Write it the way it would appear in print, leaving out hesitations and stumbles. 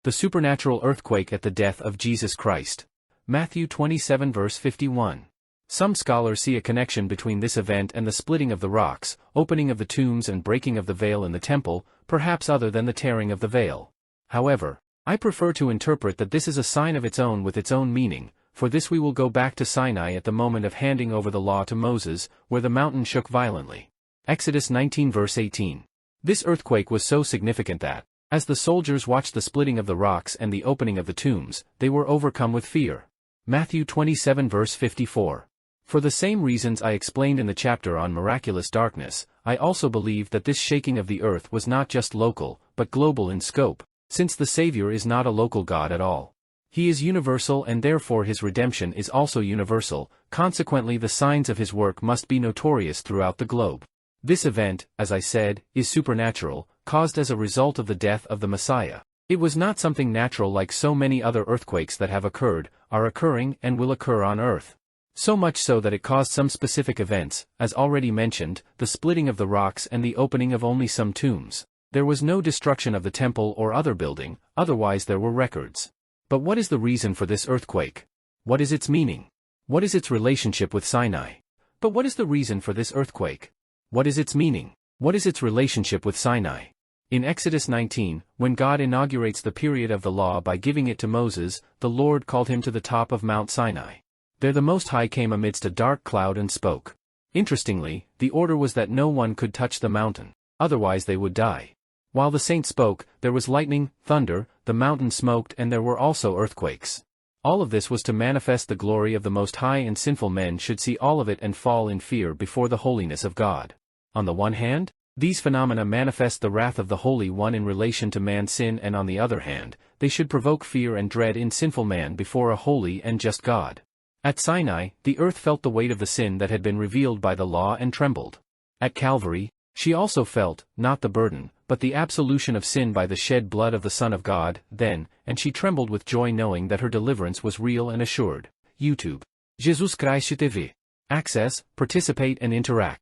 The supernatural earthquake at the death of Jesus Christ. Matthew 27 verse 51. Some scholars see a connection between this event and the splitting of the rocks, opening of the tombs and breaking of the veil in the temple, perhaps other than the tearing of the veil. However, I prefer to interpret that this is a sign of its own with its own meaning. For this we will go back to Sinai at the moment of handing over the law to Moses, where the mountain shook violently. Exodus 19 verse 18. This earthquake was so significant that, as the soldiers watched the splitting of the rocks and the opening of the tombs, they were overcome with fear. Matthew 27 verse 54. For the same reasons I explained in the chapter on miraculous darkness, I also believe that this shaking of the earth was not just local, but global in scope, since the Savior is not a local God at all. He is universal and therefore his redemption is also universal, consequently the signs of his work must be notorious throughout the globe. This event, as I said, is supernatural, caused as a result of the death of the Messiah. It was not something natural like so many other earthquakes that have occurred, are occurring and will occur on earth. So much so that it caused some specific events, as already mentioned, the splitting of the rocks and the opening of only some tombs. There was no destruction of the temple or other building, otherwise there were records. But what is the reason for this earthquake? What is its meaning? What is its relationship with Sinai? But what is the reason for this earthquake? What is its meaning? What is its relationship with Sinai? In Exodus 19, when God inaugurates the period of the law by giving it to Moses, the Lord called him to the top of Mount Sinai. There the Most High came amidst a dark cloud and spoke. Interestingly, the order was that no one could touch the mountain, otherwise they would die. While the saint spoke, there was lightning, thunder, the mountain smoked and there were also earthquakes. All of this was to manifest the glory of the Most High, and sinful men should see all of it and fall in fear before the holiness of God. On the one hand, these phenomena manifest the wrath of the Holy One in relation to man's sin, and on the other hand, they should provoke fear and dread in sinful man before a holy and just God. At Sinai, the earth felt the weight of the sin that had been revealed by the law and trembled. At Calvary, she also felt, not the burden, but the absolution of sin by the shed blood of the Son of God, then, and she trembled with joy knowing that her deliverance was real and assured. YouTube. Jesus Christ TV. Access, participate and interact.